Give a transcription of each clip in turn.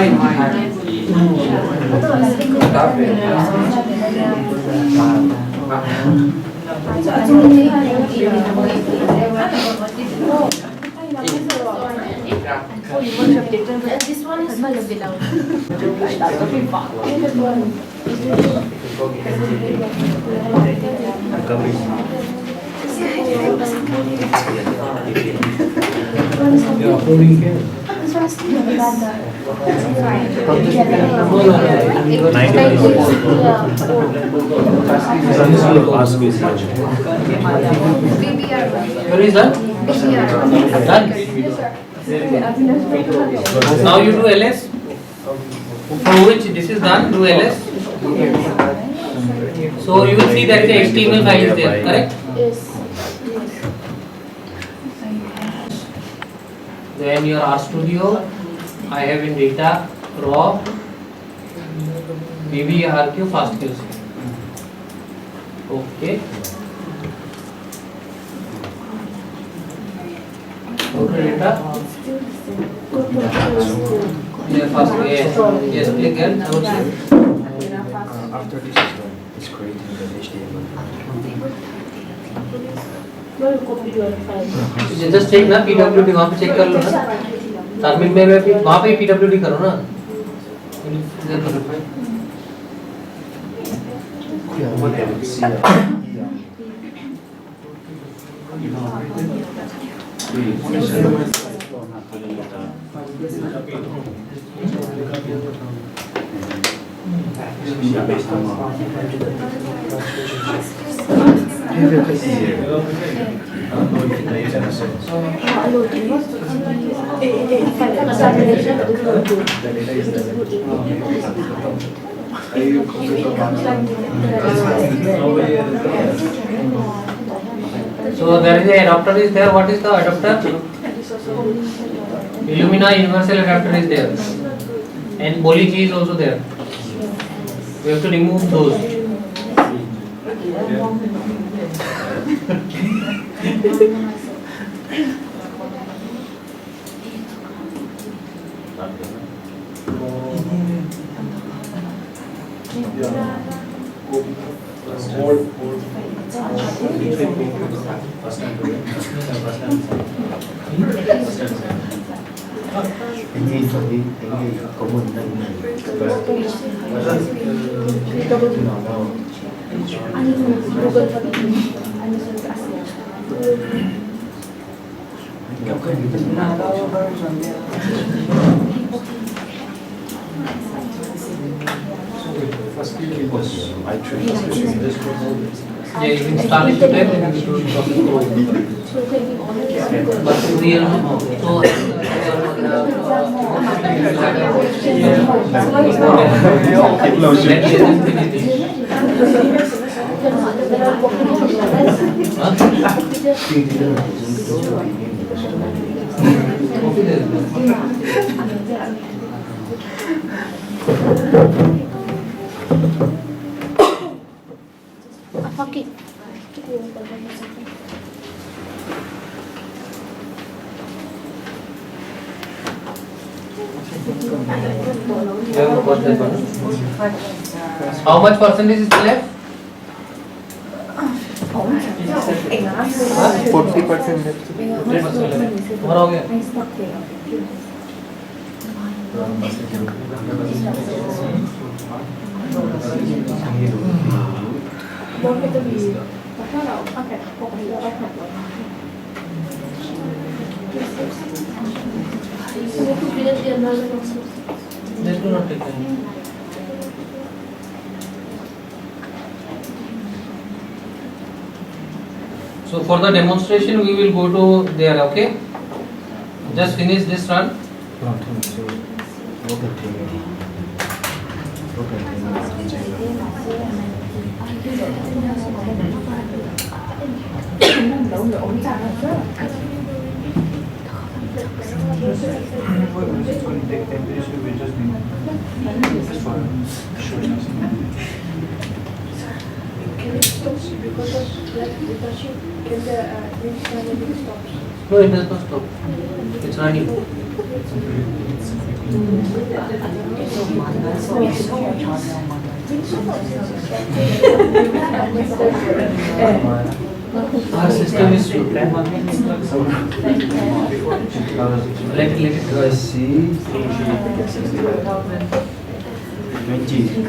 This one is a bit loud. Where is that? Done. Now you do LS. For which this is done, do LS. So you will see that the HTML file is there, correct? Yes. Then your RStudio, I have in data, raw, BBRQ, FastQC. Okay. Okay, data. Yeah, fast. Yes, click and I will see. After this is done, it's creating the HTML. Just check ना PWD वहाँ पे check कर लो ना submit में वहाँ पे PWD करो ना So there is a adapter is there. What is the adapter? Illumina universal adapter is there, and Poly G is also there. We have to remove those. Yeah, you can start it today and you should process but we are Okay. How much percentage is left? 40% हो गया Just do not take any. So for the demonstration we will go to there, okay? Just finish this run. No, it does not stop. It's running. Our system is slow. Let it I see 20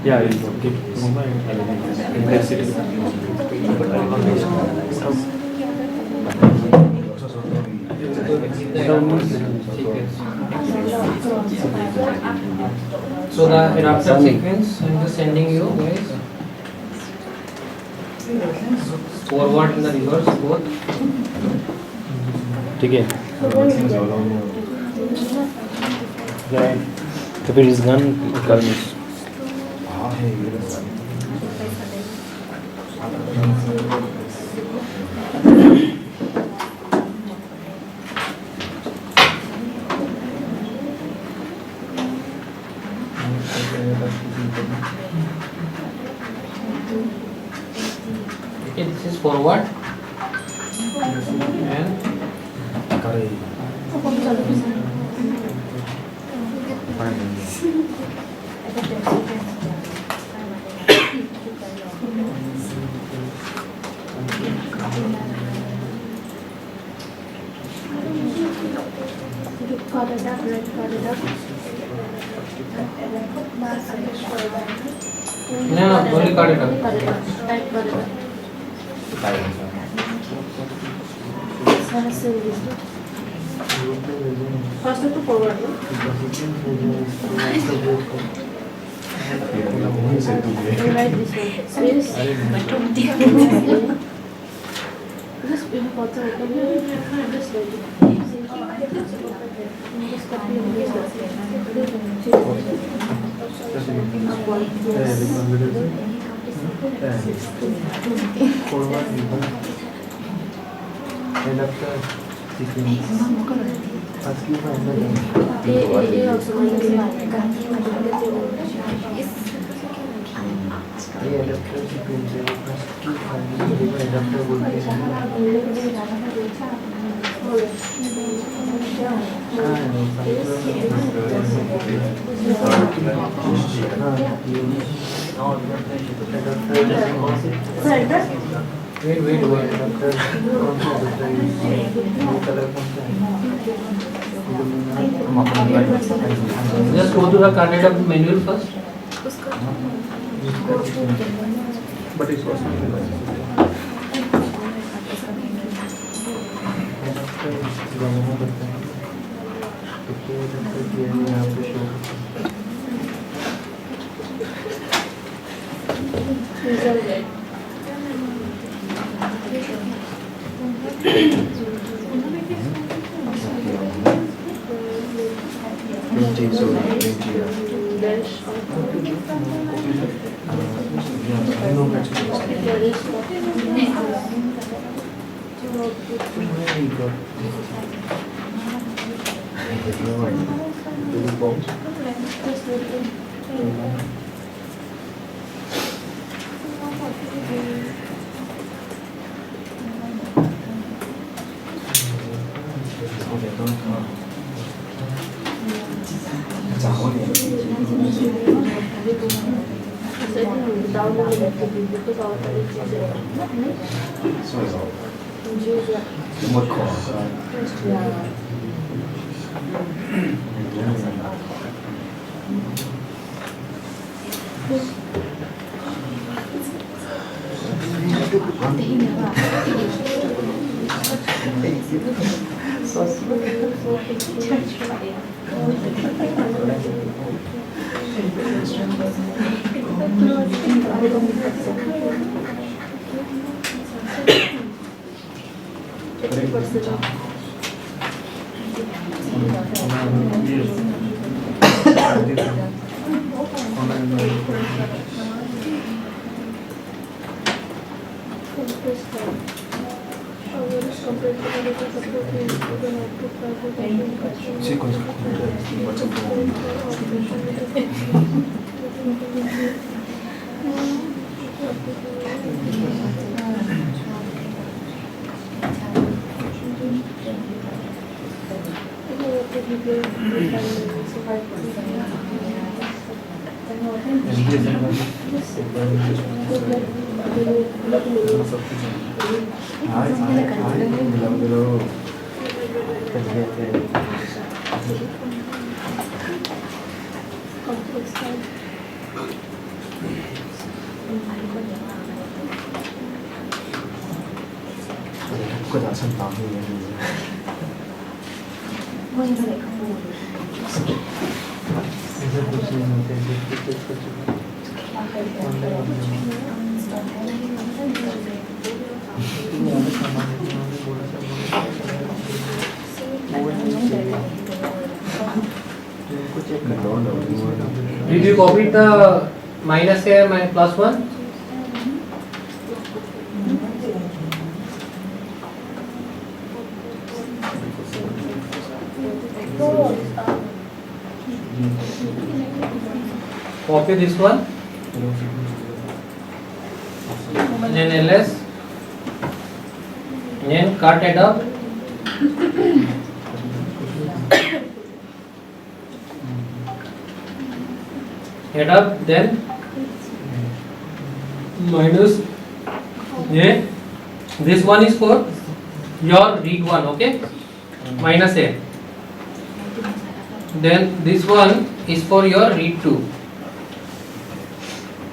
Yeah, it will keep intensity. So the adapter sequence I'm just sending you guys. Forward and the reverse both. ठीक है तो फिर इस gun करने Okay, this is forward and no, only cut it up. First to forward. Write this one. Space. Just important. Just write it. Just copy and Wait. Just go to the candidate manual first. But it's also Did you copy the minus a minus plus 1? Copy this one and then ls and then cut it up. Head up, then minus a. This one is for your read 1, okay? Minus a. Then this one is for your read 2.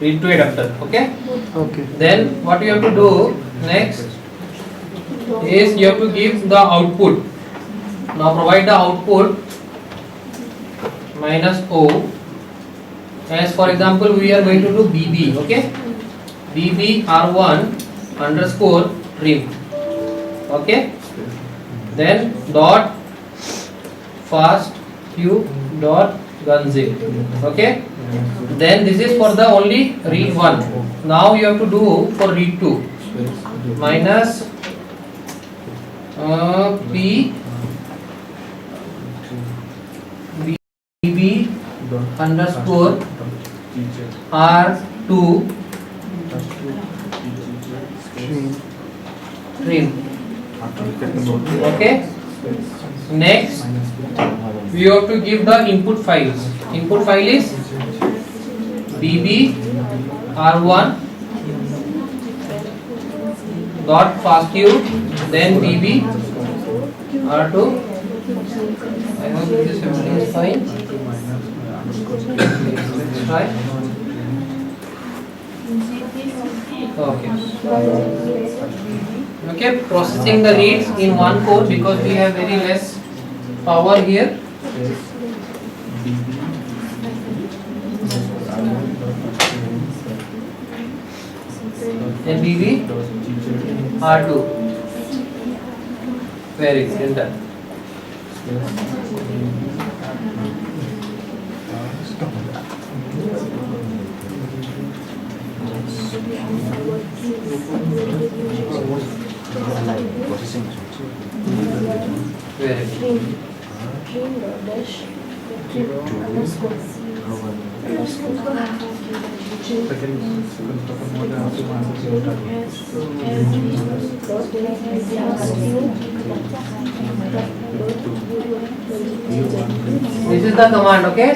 Read 2 adapter, okay? okay. Then what you have to do next? is you have to give the output. Now provide the output minus O. As for example, we are going to do BB, okay? BB R1 underscore trim, okay? Then dot fast q dot gunzip, okay? Then this is for the only read 1. Now you have to do for read 2 minus P BB underscore R2 trim, okay? Next we have to give the input files. Input file is BB R1 dot fastq, then BB R2. I hope this everything is fine. Right? Okay. Okay, processing the reads in one core because we have very less power here. Then BB R2. Very good. Done. Very good. Trim dash trim underscore This is the command, okay?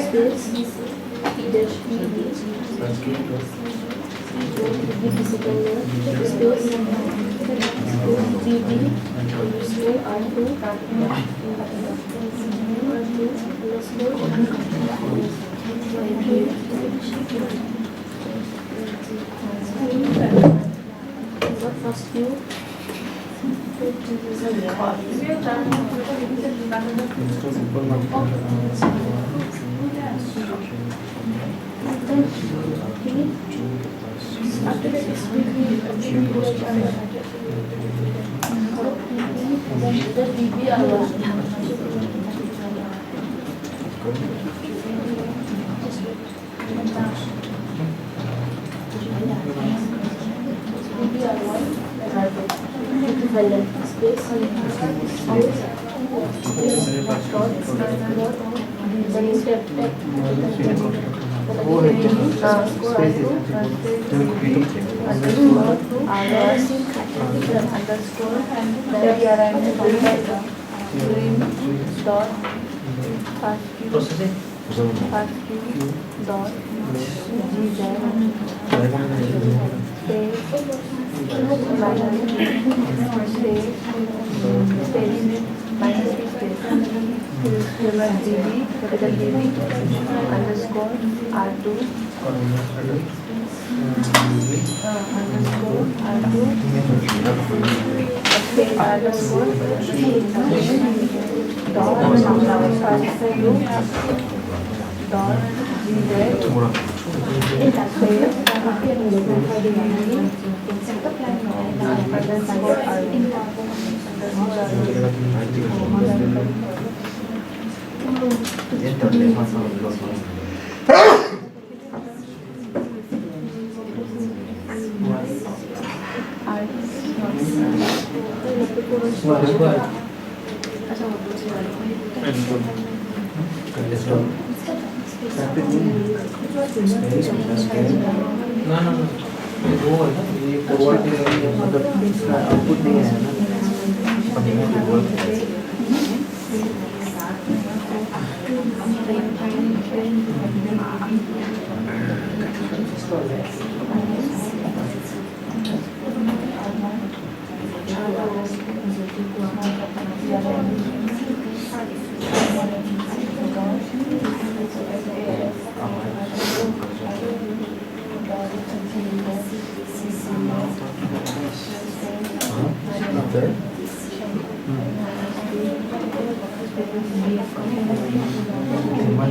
One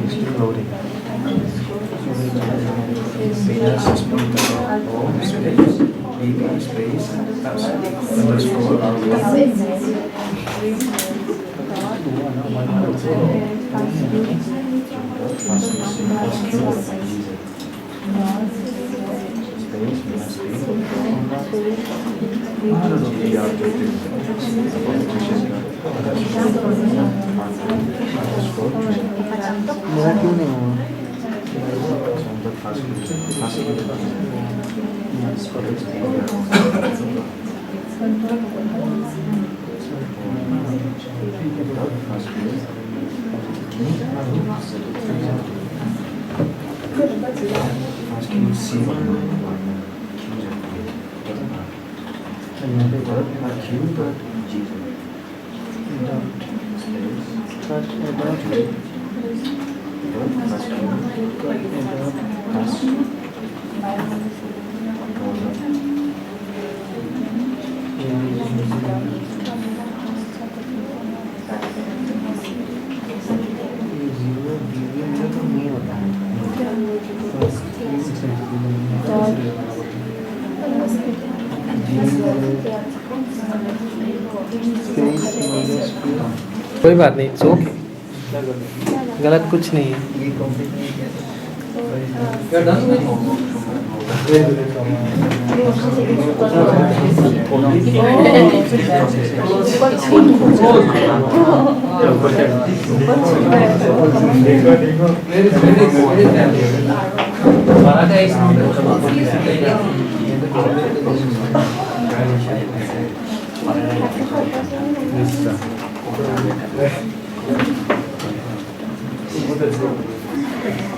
is still loading. Venus is pointed out home space, BB space, underscore R1. मेरा क्यों नहीं हुआ? कोई बात नहीं, it's okay, गलत कुछ नहीं है।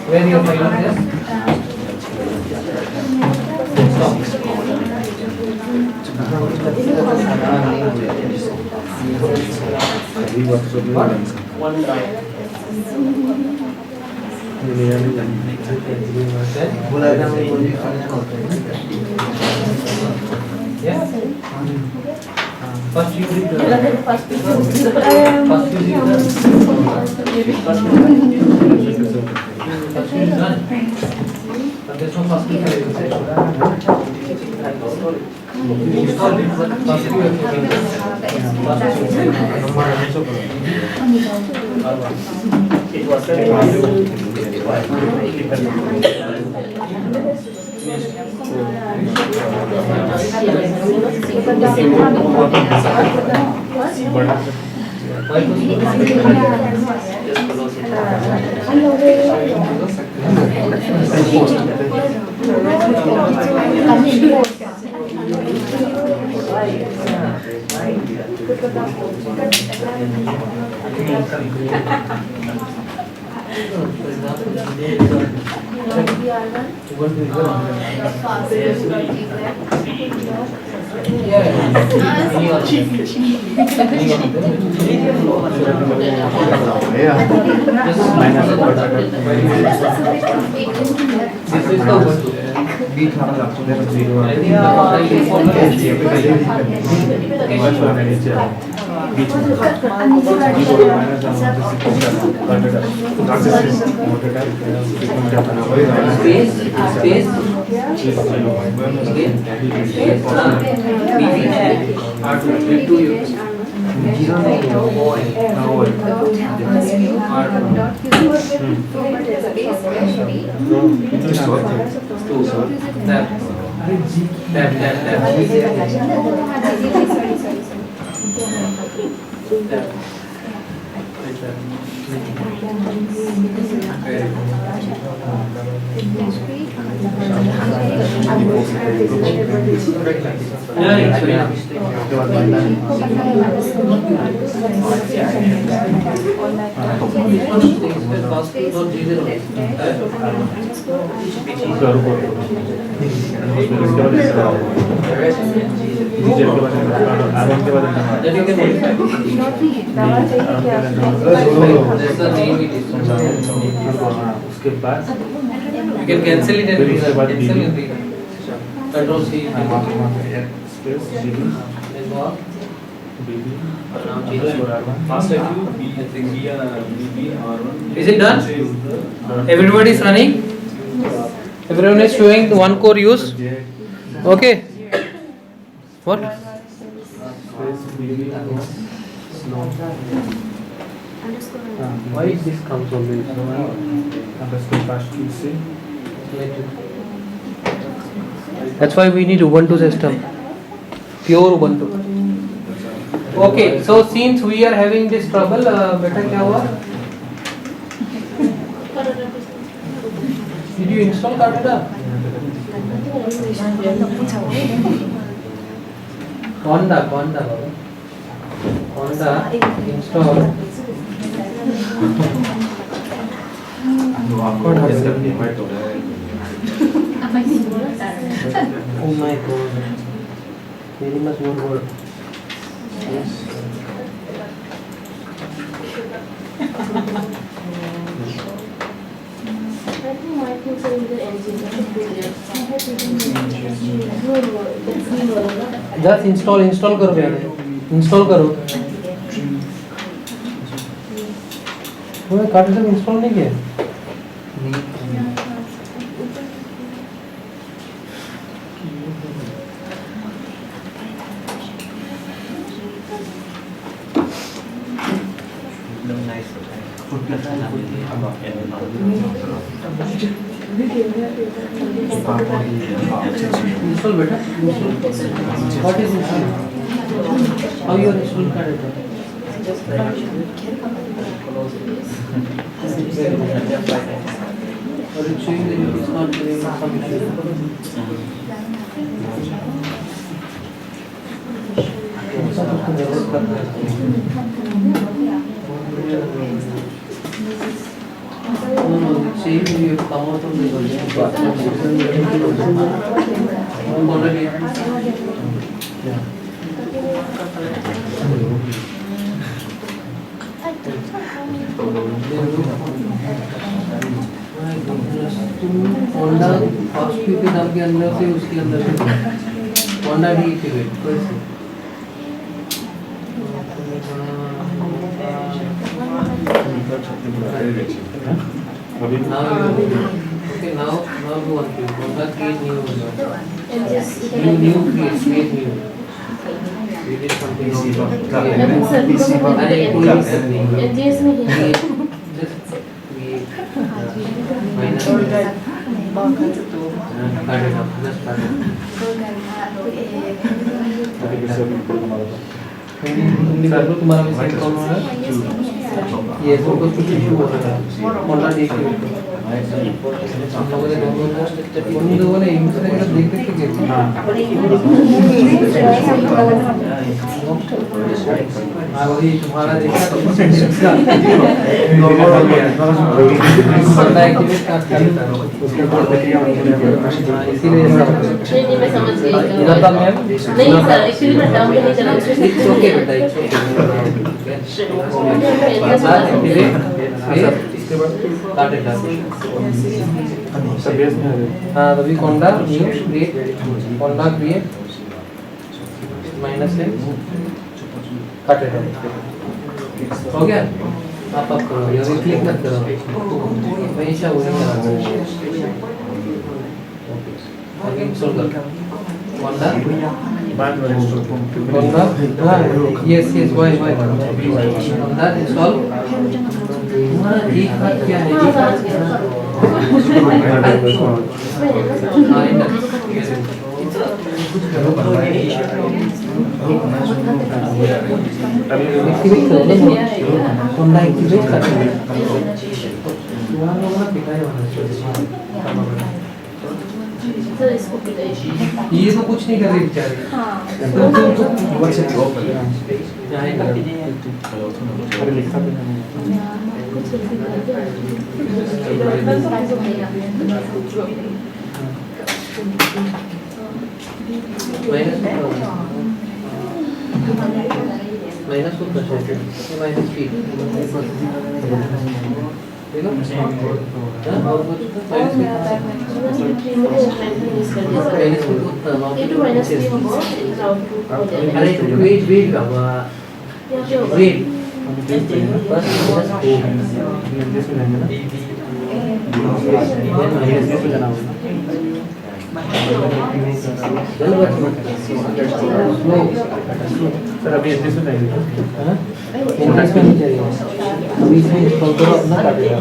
Where your file is? One drive. Yeah. First you read the first you read उसके बाद you can cancel it and cancel and Control C. Now change to R1. Last time you B, I think BB R1. Is it done? Everybody is running? Everyone is showing the one core use? Okay. What? Why this comes always? That's why we need Ubuntu system. Pure Ubuntu. Okay, so since we are having this trouble, beta क्या हुआ? Did you install Cardada? Honda install. Oh my god, very much more work. Yes. Just install करो यार, install करो. वो card से install नहीं किया? Install beta. What is install? How you are install card? Or it's showing that it is not doing some No, it's saying that you have come out of the already. Yeah. Honda first Q के दाम के अंदर से उसके अंदर से Honda deactivate कैसे okay now do one thing Honda create new create new we did something wrong अरे कोई minus तुम्हारा विषय कौन है ये तो कुछ इशू हो रहा है होंडा डीएक्टिवेट हम लोगों ने दोनों ने एक दूसरे का देख देख के किया हाँ वही तुम्हारा देखा तो नॉर्मल हो गया होंडा एक्टिवेट का इसीलिए मैं समझ गई इधर था मैम नहीं सर एक्चुअली मैं टर्म नहीं चला इट्स ओके बेटा इट्स ओके हाँ तभी Honda new create Honda create minus है कट इट हो गया आप करो ये क्लिक मत करो हमेशा वही करना ओके इंस्टॉल कर होंडा होंडा हाँ यस why होंडा इंस्टॉल एक बात क्या है एक्टिवेट करो ना होंडा एक्टिवेट कर ये तो कुछ नहीं कर रही बेचारी अरे लिखा भी माइनस माइनस You know? और कुछ तो minus में itu minus 3 होगा आउटपुट हो जाएगा अरे वेट का हुआ वेट बस This will end, Then this will end out. Sir, अभी this will end. अभी इसमें इसको अपना काटेगा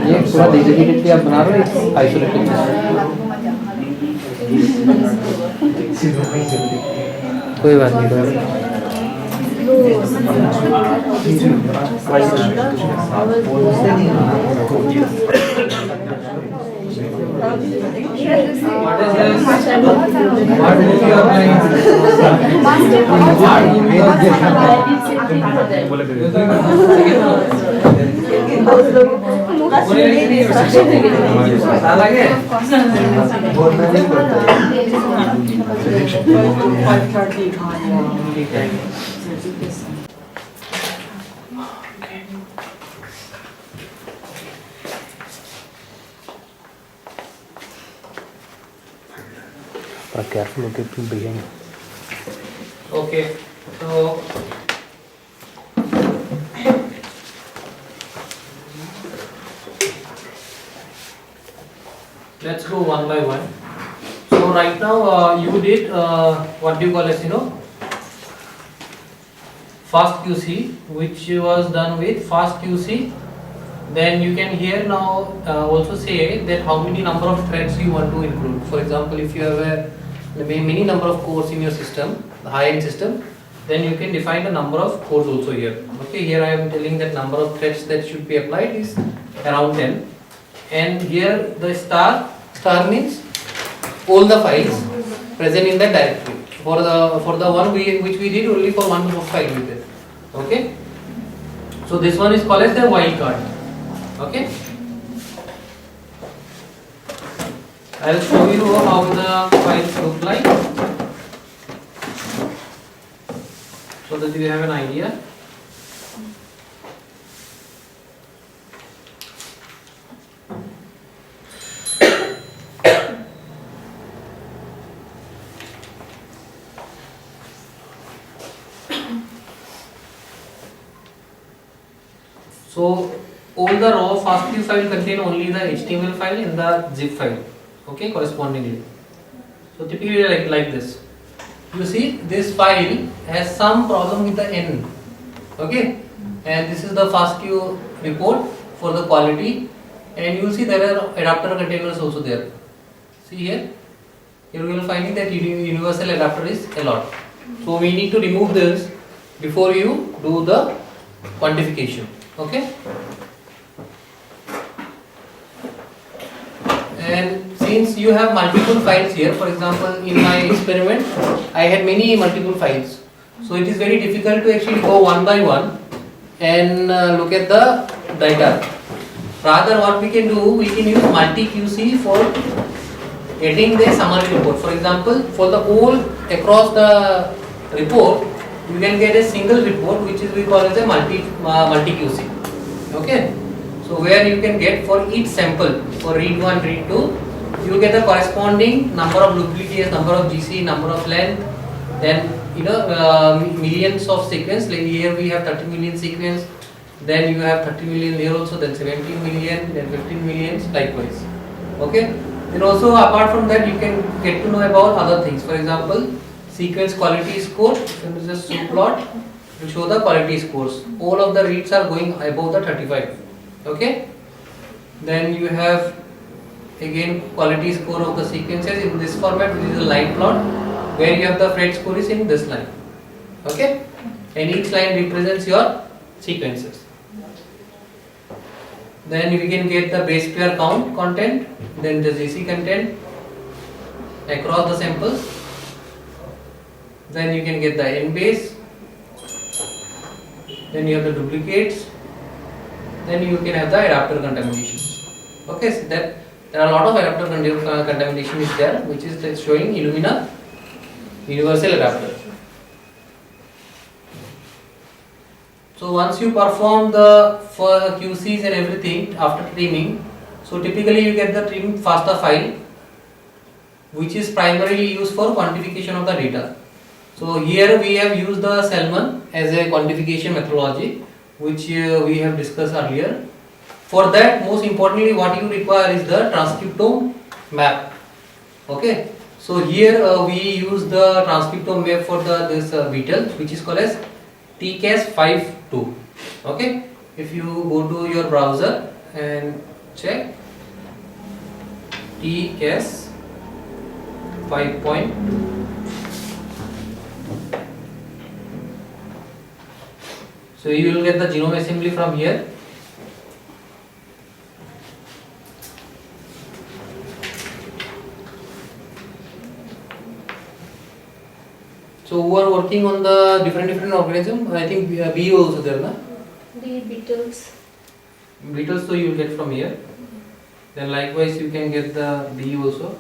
ये पूरा डेडिकेटेडली आप बना रहे हो आइसोलेटेड कोई बात नहीं What is this? What is your mind? साला के? Careful, okay, to behind. Okay, so let's go one by one. So right now you did what do you call as fast QC, which was done with fast QC. Then you can here now also say that how many number of threads you want to include. For example, if you have a many number of cores in your system, the high-end system, then you can define the number of cores also here. Okay, here I am telling that number of threads that should be applied is around 10, and here the star means all the files present in the directory. For the one which we did only for one file we did. Okay, so this one is called as the wildcard. Okay, I will show you how the files look like so that you have an idea. So all the raw FASTQ file contain only the HTML file and the zip file. Okay, correspondingly. So typically like this. You see this file has some problem with the N. Okay, and this is the FASTQ report for the quality, and you will see there are adapter containers also there. See here, you will find that universal adapter is a lot. So we need to remove this before you do the quantification. Okay. And since you have multiple files here, for example, in my experiment, I had many multiple files. So it is very difficult to actually go one by one and look at the data. Rather, what we can do, we can use multi-QC for getting the summary report. For example, for the whole across the report, you can get a single report, which is we call as a multi-QC. Okay. So where you can get for each sample, for read 1, read 2, you will get the corresponding number of duplicates, number of GC, number of length, then millions of sequence. Like here we have 30 million sequence, then you have 30 million here also, then 17 million, then 15 millions, likewise. Okay. Then also apart from that, you can get to know about other things. For example, sequence quality score. If you just plot to show the quality scores. All of the reads are going above the 35. Okay. Then you have again quality score of the sequences in this format, which is a line plot, where you have the Fred score is in this line. Okay. And each line represents your sequences. Then we can get the base pair count content, then the GC content across the samples. Then you can get the N base. Then you have the duplicates. Then you can have the adapter contamination. Okay, so that there are a lot of adapter contamination is there, which is showing Illumina universal adapter. So once you perform the for QCs and everything after trimming, so typically you get the trim FASTA file, which is primarily used for quantification of the data. So here we have used the Salmon as a quantification methodology, which we have discussed earlier. For that, most importantly, what you require is the transcriptome map. Okay. So here we use the transcriptome map for this beetle, which is called as TCAS52. Okay. If you go to your browser and check TCAS 5.2. So you will get the genome assembly from here. So who are working on the different organism? I think bee also there, na? The beetles. Beetles, so you will get from here. Then likewise you can get the bee also.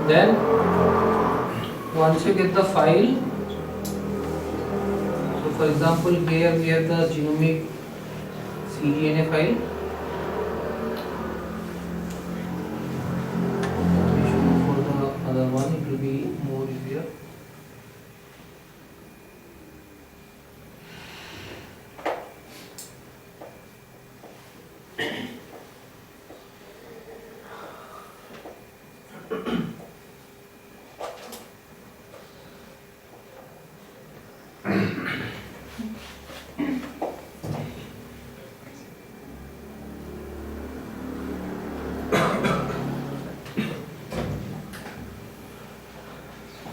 Then once you get the file, so for example here we have the genomic cDNA file. For the other one it will be more easier.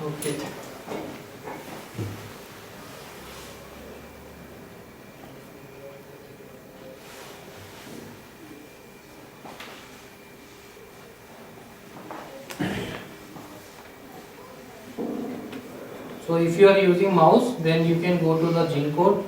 Okay. So if you are using mouse, then you can go to the gene code.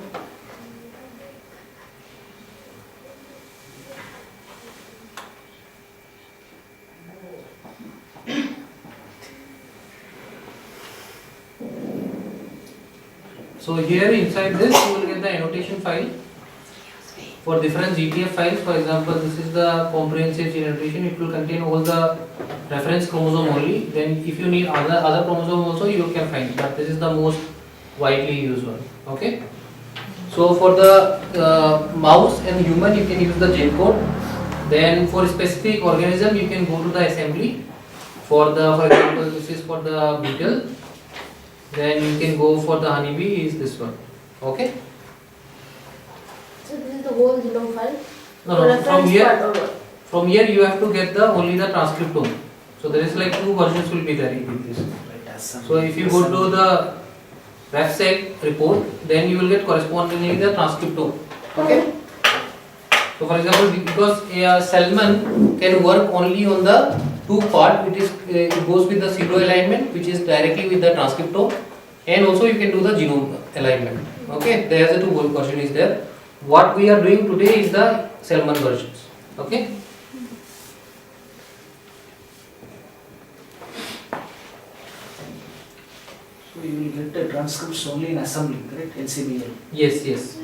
So here inside this you will get the annotation file for different GTF files. For example, this is the comprehensive gene annotation. It will contain all the reference chromosome only. Then if you need other chromosome also, you can find, but this is the most widely used one. Okay. So for the mouse and human, you can use the gene code. Then for specific organism, you can go to the assembly. For example, this is for the beetle. Then you can go for the honeybee, is this one. Okay. So this is the whole genome file? No, The from reference part or here, what? from here you have to get only the transcriptome. So there is like two versions will be there with this. So if you go to the RefSec report, then you will get correspondingly the transcriptome. Okay. So for example, because a Salmon can work only on the two part, it goes with the pseudo alignment, which is directly with the transcriptome, and also you can do the genome alignment. Okay, there is a two version is there. What we are doing today is the Salmon versions. Okay. So you will get the transcripts only in assembly, correct? LCBL. Yes, yes.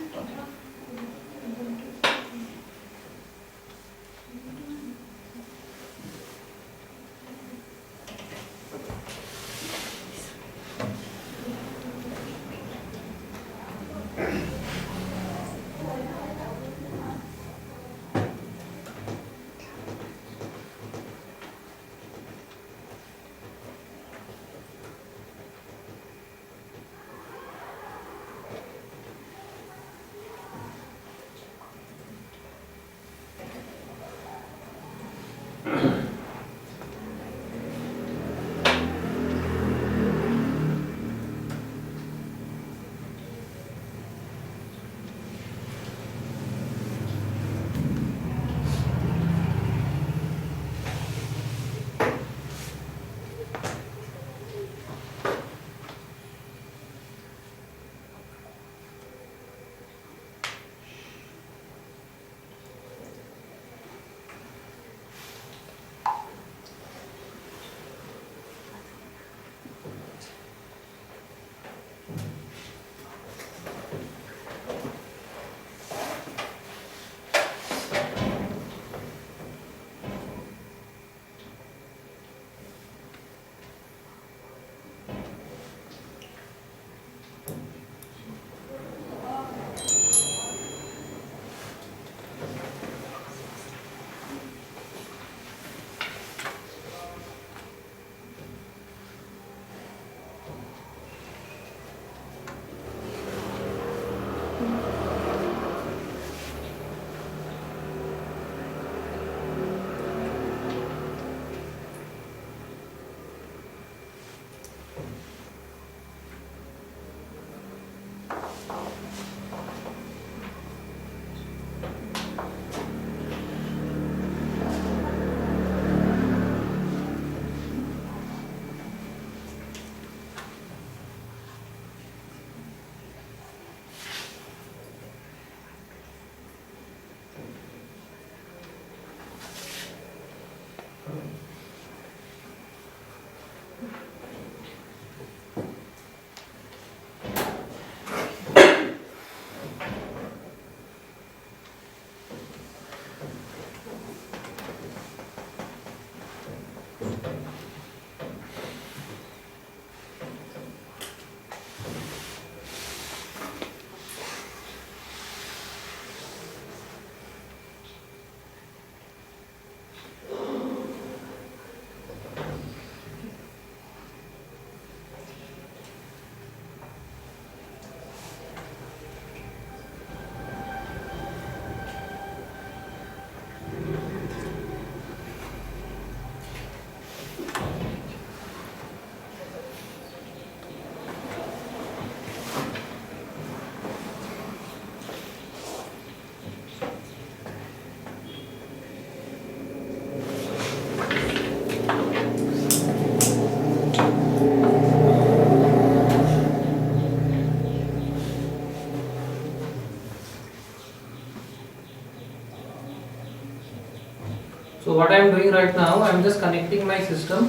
So what I am doing right now, I am just connecting my system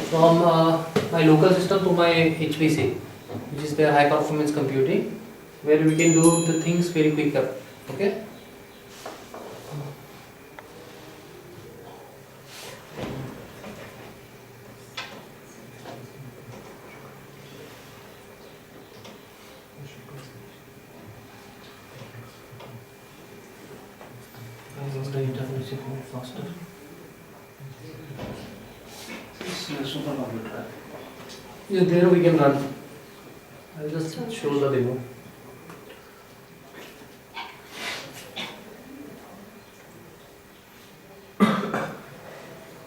from my local system to my HPC, which is the high performance computing, where we can do the things very quicker. Okay. The internet is going faster. It's a supercomputer. Yeah, there we can run. I'll just show the demo.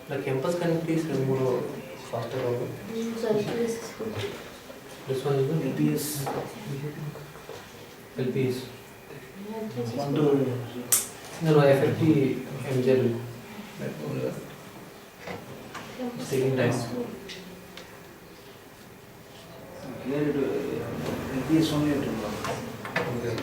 The campus can please remove faster over. Sorry, this is good. This one is the LPS. LPS. One to No, FFT MJ. It's taking time. here it LPS only to work. Okay.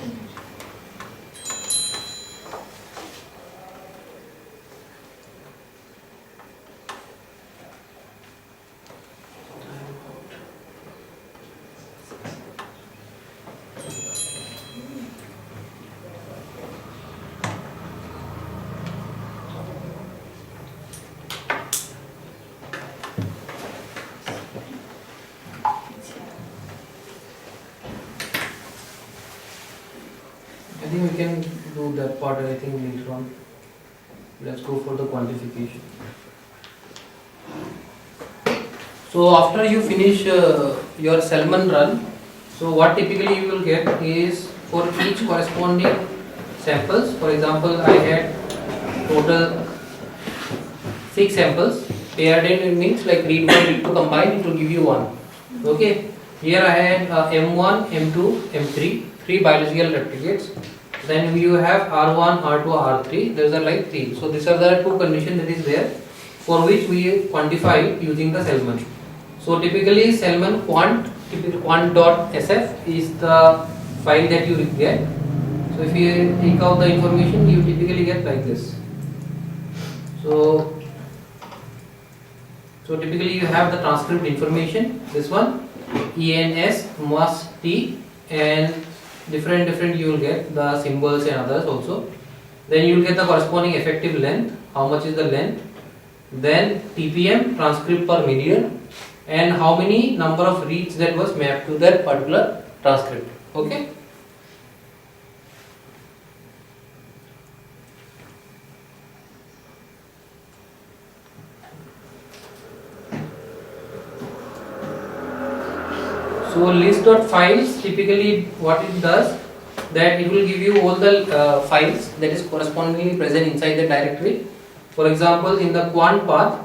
I think we can do that part, I think, later on. Let's go for the quantification. So after you finish your Selman run, so what typically you will get is for each corresponding samples, for example, I had total 6 samples. Paired in means like read one, read two, combine, it will give you one. Okay. Here I had M1, M2, M3, 3 biological replicates. Then you have R1, R2, R3. Those are like 3. So these are the 2 conditions that is there for which we quantify using the Selman. So typically Selman quant.sf is the file that you get. So if you take out the information, you typically get like this. So typically you have the transcript information, this one, ENS, must T, and different you will get the symbols and others also. Then you will get the corresponding effective length, how much is the length, then TPM, transcript per million, and how many number of reads that was mapped to that particular transcript. Okay. So list.files, typically what it does, that it will give you all the files that is correspondingly present inside the directory. For example, in the quant path,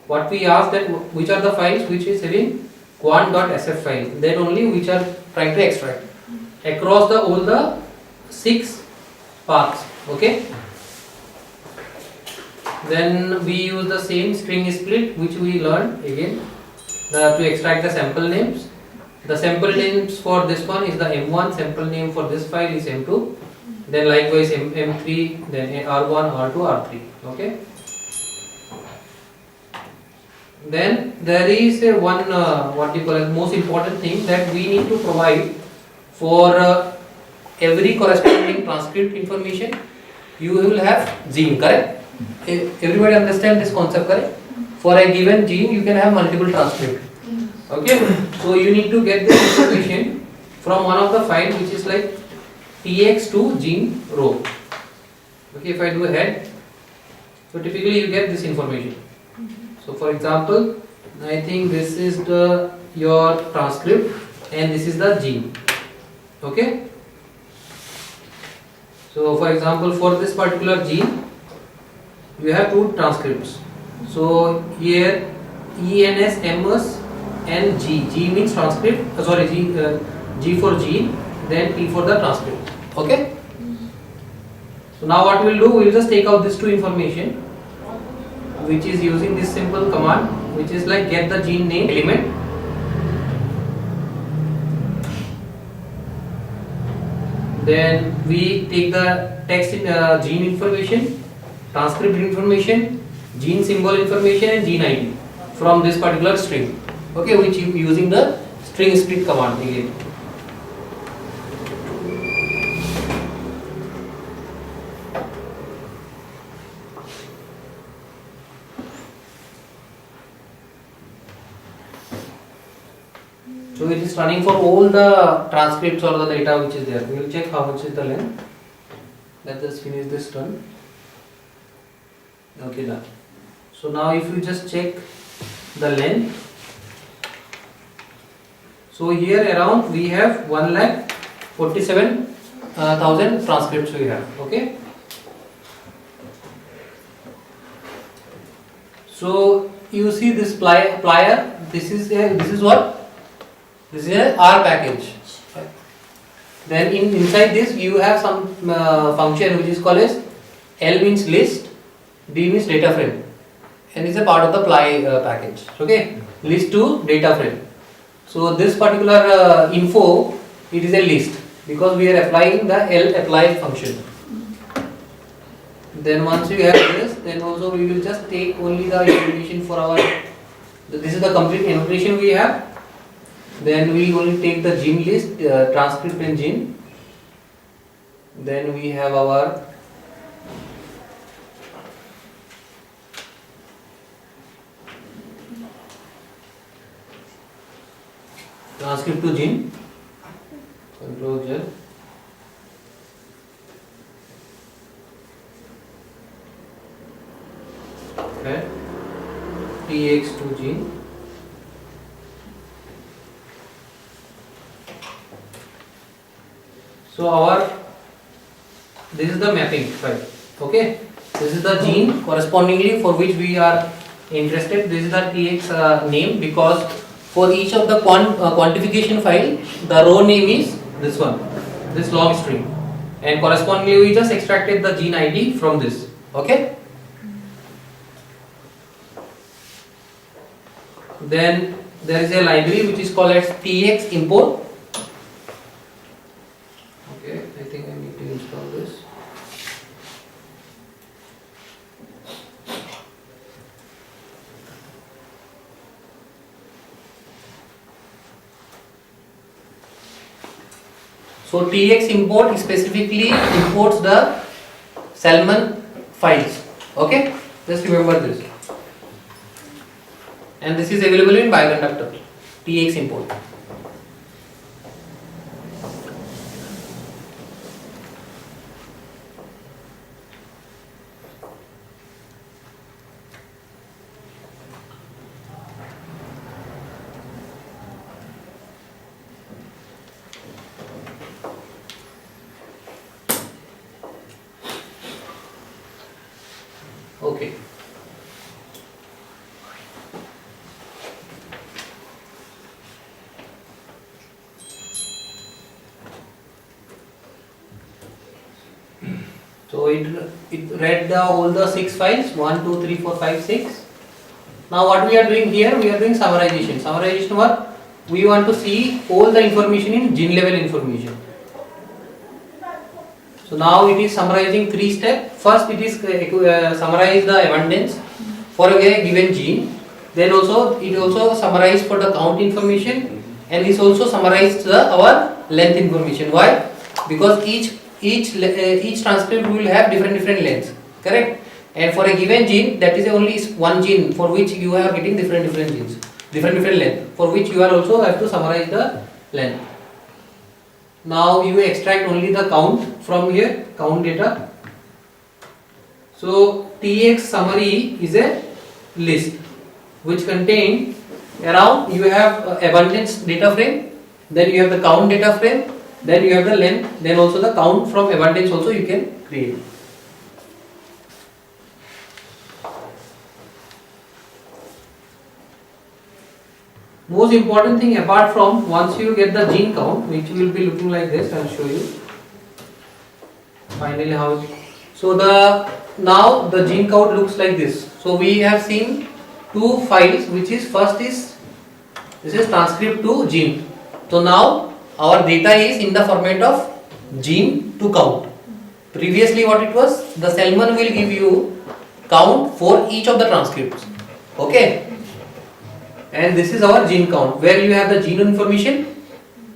what we ask that which are the files which is having quant.sf file, that only which are trying to extract across the all the 6 paths. Okay. Then we use the same string split which we learned again to extract the sample names. The sample names for this one is the M1, sample name for this file is M2, then likewise M3, then R1, R2, R3. Okay. Then there is a one what you call as most important thing that we need to provide for every corresponding transcript information. You will have gene, correct? Everybody understand this concept, correct? For a given gene, you can have multiple transcripts. Okay, so you need to get this information from one of the file which is like tx2 gene row. Okay, if I do head, so typically you get this information. So for example, I think this is the your transcript and this is the gene. Okay. So for example, for this particular gene, you have 2 transcripts. So here ENS, MS and G. G means transcript, G for gene, then T for the transcript. Okay. So now what we will do, we will just take out this 2 information, which is using this simple command, which is like get the gene name element, then we take the text in gene information, transcript information, gene symbol information and gene ID from this particular string. Okay, which you using the string split command again. So it is running for all the transcripts or the data which is there. We will check how much is the length. Let us finish this turn. Okay, done. So now if you just check the length. So here around we have 1,47,000 transcripts we have. Okay. So you see this plier. This is what? This is a R package. Then inside this you have some function which is called as L means list, D means data frame, and is a part of the package. Okay, list to data frame. So this particular info, it is a list because we are applying the L apply function. Then once we have this, then also we will just take only the information for our. This is the complete information we have. Then we only take the gene list, transcript and gene. Then we have our transcript to gene. Control Z. Okay. TX to gene. So this is the mapping file. Okay, this is the gene correspondingly for which we are interested. This is the TX name because for each of the quantification file, the row name is this one, this long string, and correspondingly we just extracted the gene ID from this. Okay. Then there is a library which is called as TX import. Okay, I think I need to install this. So TX import specifically imports the Salmon files. Okay, just remember this. And this is available in bioconductor. TX import. Okay. So it read all the 6 files 1, 2, 3, 4, 5, 6. Now what we are doing here, we are doing summarization. Summarization what? We want to see all the information in gene level information. So now it is summarizing 3 steps. First it is summarize the abundance for a given gene. Then also it also summarize for the count information, and it also summarized our length information. Why? Because each transcript will have different lengths, correct? And for a given gene, that is only one gene for which you are getting different genes, different length, for which you are also have to summarize the length. Now you extract only the count from here, count data. So TX summary is a list which contain around, you have abundance data frame, then you have the count data frame, then you have the length, then also the count from abundance also you can create. Most important thing, apart from once you get the gene count, which will be looking like this, I will show you finally how it, so now the gene count looks like this. So we have seen 2 files, which is first is this is transcript to gene. So now our data is in the format of gene to count. Previously what it was, the Selman will give you count for each of the transcripts. Okay. And this is our gene count, where you have the genome information,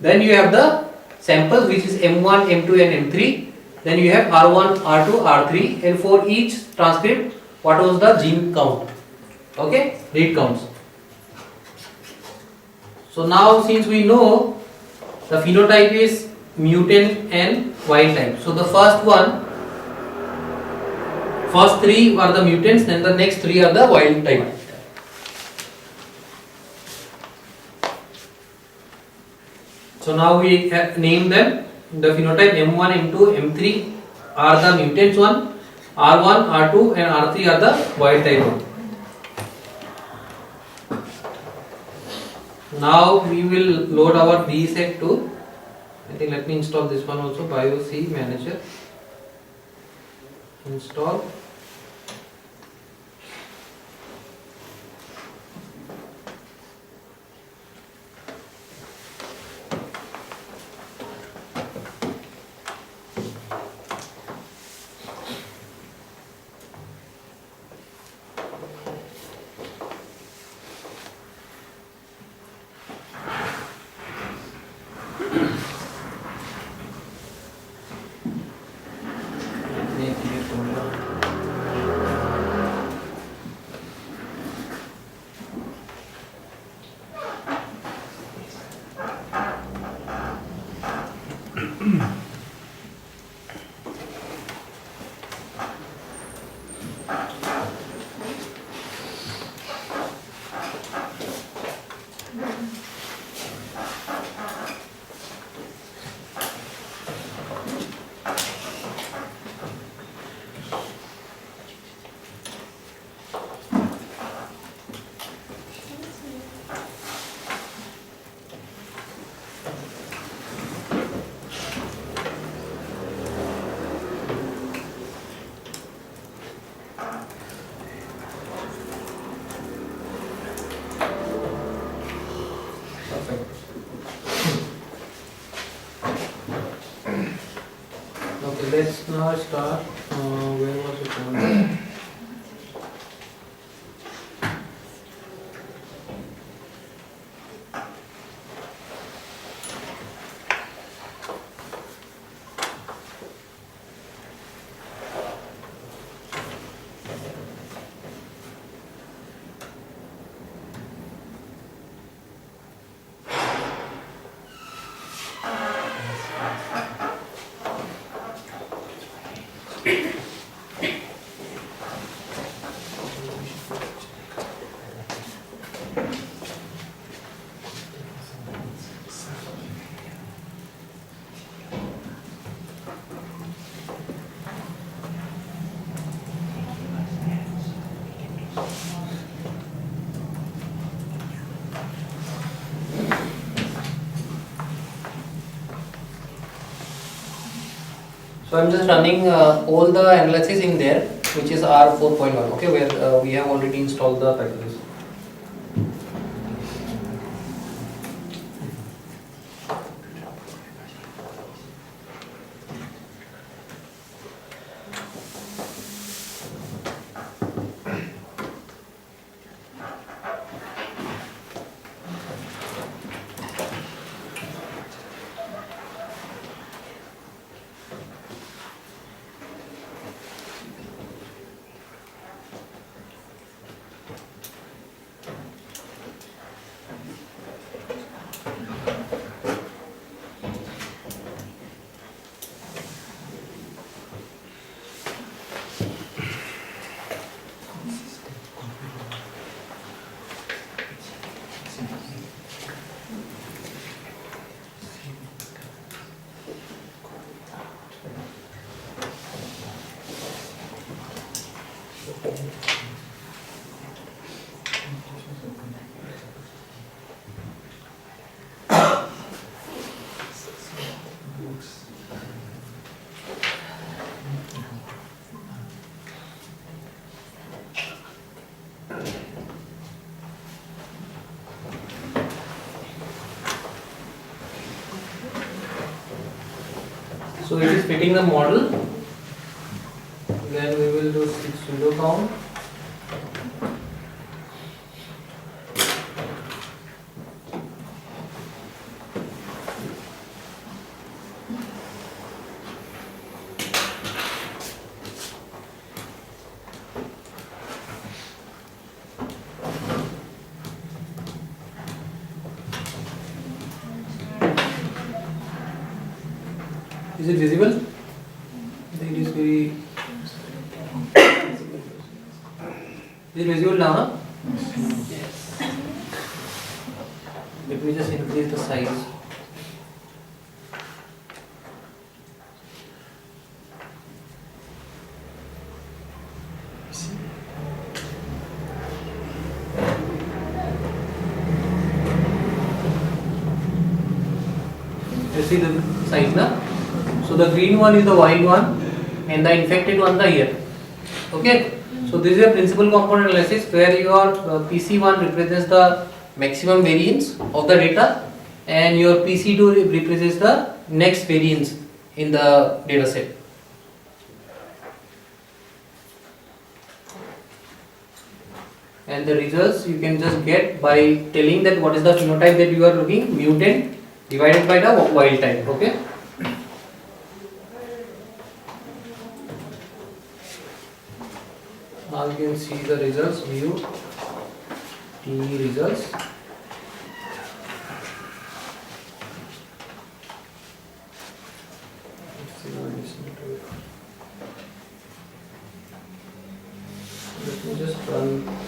then you have the samples which is M1, M2 and M3, then you have R1, R2, R3, and for each transcript what was the gene count. Okay, read counts. So now since we know the phenotype is mutant and wild type, so the first three are the mutants, then the next three are the wild type. So now we name them. The phenotype M1, M2, M3 are the mutants one, R1, R2 and R3 are the wild type one. Now we will load our BSEC tool. I think let me install this one also, BioC Manager. Install. Okay, let's now start. Where was it? So I'm just running all the analysis in there, which is R4.1, okay, where we have already installed the packages. So it is fitting the model Then we will do pseudo count. Is it visible? I think it is very. Is it visible now? Huh? Yes. Let me just increase the size. You see the size now? So the green one is the wild one and the infected one the here. Okay. So this is a principal component analysis where your PC1 represents the maximum variance of the data and your PC2 represents the next variance in the data set. And the results you can just get by telling that what is the phenotype that you are looking, mutant divided by the wild type. Okay. Now you can see the results, view T results. Let me just run.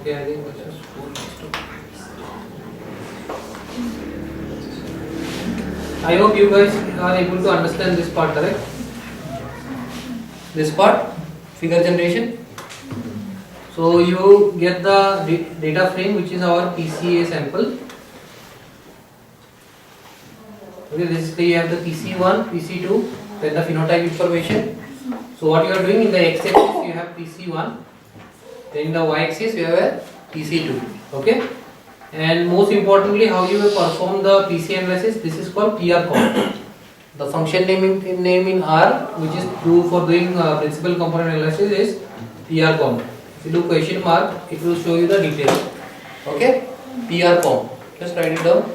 Okay, I think this is 4 next to. I hope you guys are able to understand this part, correct? This part, figure generation. So you get the data frame, which is our PCA sample. Okay, basically you have the PC1, PC2, then the phenotype information. So what you are doing in the x-axis you have PC1, then in the y-axis you have a PC2. Okay, and most importantly, how you will perform the PC analysis? This is called PR-com. The function name in R, which is true for doing principal component analysis, is PR-com. If you do question mark, it will show you the details. Okay, PR-com. Just write it down.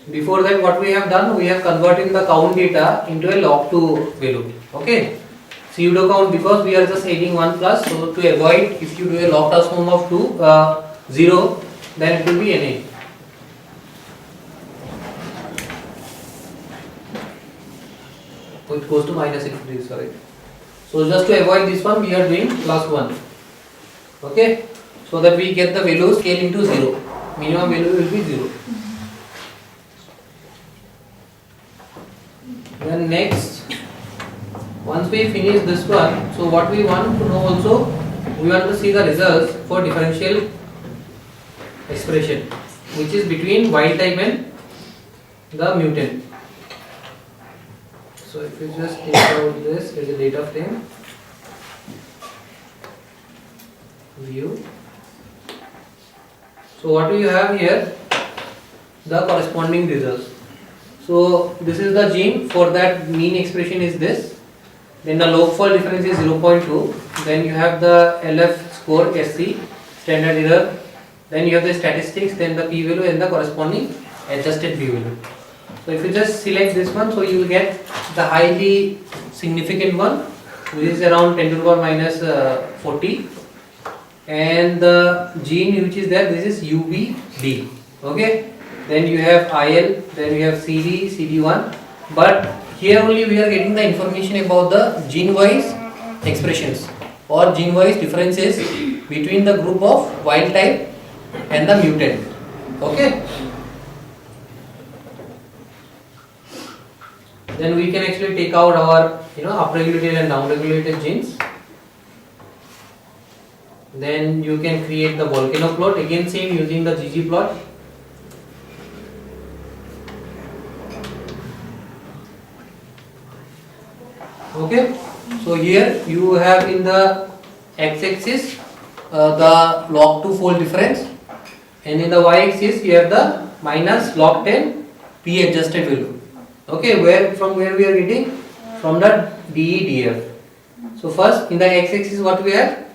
Before that, what we have done, we have converted the count data into a log2 value. Okay, pseudo count, because we are just adding 1 plus, so to avoid, if you do a log transform of 0, then it will be NA. So it goes to minus infinity, sorry. So just to avoid this one, we are doing plus 1. Okay, so that we get the value scale into 0. Minimum value will be 0. Then next, once we finish this one, so what we want to know also, we want to see the results for differential expression, which is between wild type and the mutant. So if you just take out this as a data frame, view. So what do you have here? The corresponding results. So this is the gene, for that mean expression is this. Then the log fall difference is 0.2. Then you have the LF score, SC, standard error. Then you have the statistics, then the p value and the corresponding adjusted p value. So if you just select this one, so you will get the highly significant one, which is around 10 to the power minus 40. And the gene which is there, this is UBD. Okay. Then you have IL, then you have CD, CD1. But here only we are getting the information about the gene-wise expressions or gene-wise differences between the group of wild type and the mutant. Okay. Then we can actually take out our upregulated and downregulated genes. Then you can create the volcano plot, again same using the GG plot. Okay, so here you have in the x-axis the log2 fold difference, and in the y-axis you have the minus log 10 p adjusted value. Okay, from where we are getting? From the DEDF. So first in the x-axis what we have?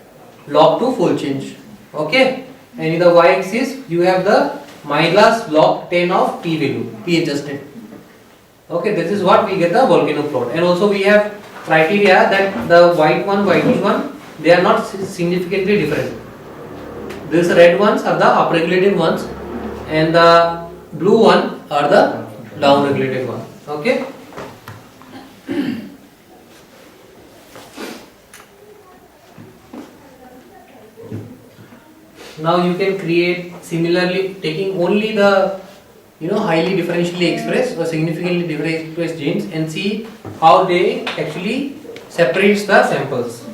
Log2 fold change. Okay, and in the y-axis you have the minus log 10 of p value, p adjusted. Okay, this is what we get the volcano plot. And also we have criteria that the white one, whitish one, they are not significantly different. These red ones are the upregulated ones and the blue one are the downregulated one. Okay. Now you can create similarly, taking only the highly differentially expressed or significantly differentially expressed genes and see how they actually separates the samples.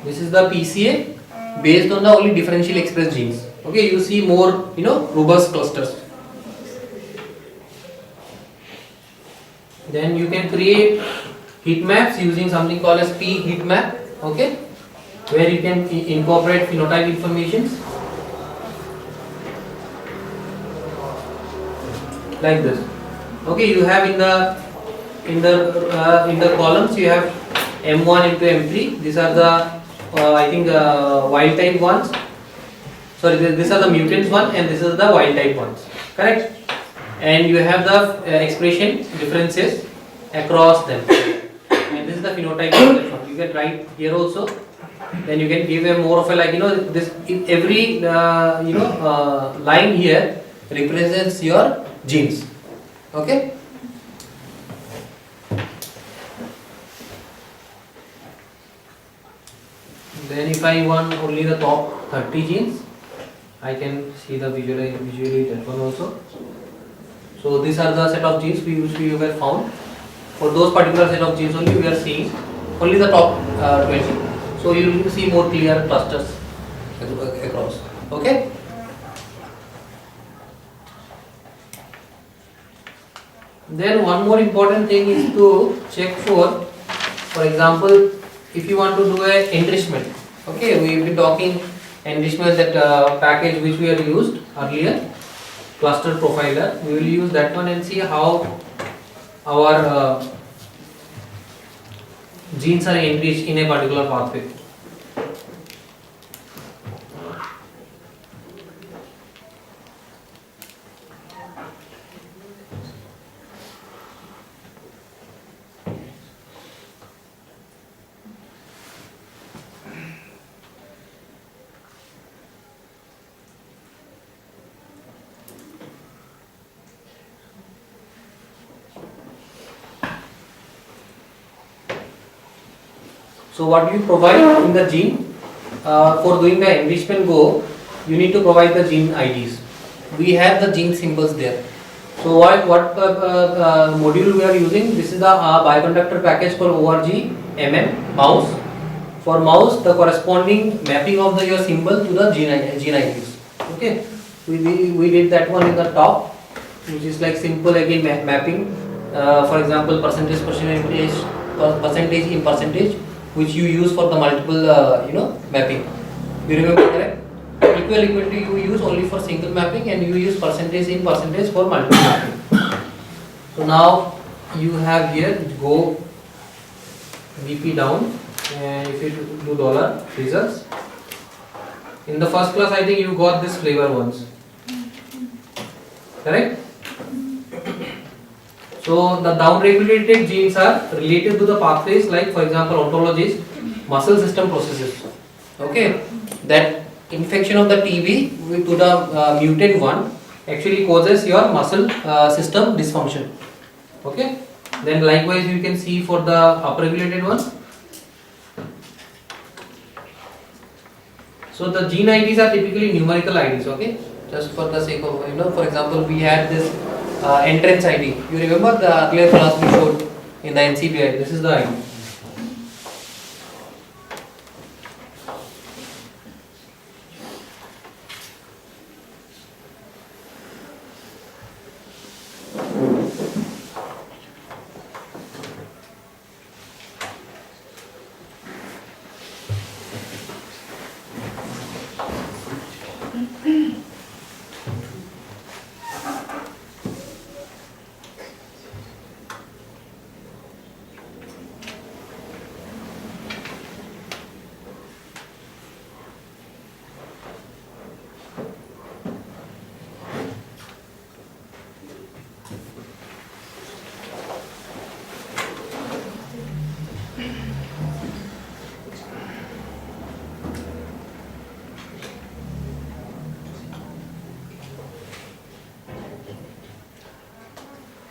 This is the PCA based on the only differentially expressed genes. Okay, you see more robust clusters. Then you can create heat maps using something called as P heat map. Okay, where you can incorporate phenotype informations like this. Okay, you have in the columns you have M1 into M3. These are the I think wild type ones. Sorry, these are the mutants one, and this is the wild type ones. Correct. And you have the expression differences across them. And this is the phenotype of that one. You can write here also. then you can give a more of a like this every line here represents your genes. Okay. Then if I want only the top 30 genes, I can see the visually that one also. So these are the set of genes which we were found. For those particular set of genes only we are seeing only the top 20. So you will see more clear clusters across. Okay. Then one more important thing is to check for example, if you want to do a enrichment. Okay, we will be talking enrichment, that package which we have used earlier, cluster profiler. We will use that one and see how our genes are enriched in a particular pathway. So what you provide in the gene for doing the enrichment you need to provide the gene IDs. We have the gene symbols there. So what module we are using? This is the bioconductor package called ORG-MM mouse. For mouse, the corresponding mapping of your symbol to the gene IDs. Okay, we did that one in the top, which is like simple again mapping. For example, percentage in percentage, which you use for the multiple mapping. You remember, correct? Equal to you use only for single mapping, and you use percentage in percentage for multiple mapping. So now you have here go BP down, and if you do dollar results, in the first class I think you got this flavor ones, correct? So the down-regulated genes are related to the pathways, like for example ontologies, muscle system processes. Okay, that infection of the TB to the mutant one actually causes your muscle system dysfunction. Okay, then likewise you can see for the upregulated one. So the gene IDs are typically numerical IDs. Okay, just for the sake of for example, we had this entrance ID. You remember the earlier class we showed in the NCBI. This is the ID.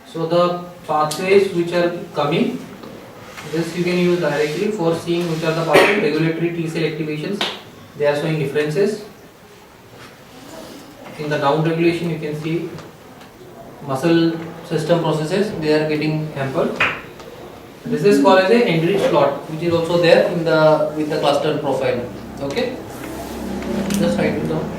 So the pathways which are coming, this you can use directly for seeing which are the pathways. Regulatory T cell activations, they are showing differences. In the down regulation you can see muscle system processes, they are getting hampered. This is called as a enriched plot, which is also there in the with the cluster profile. Okay, just write it down.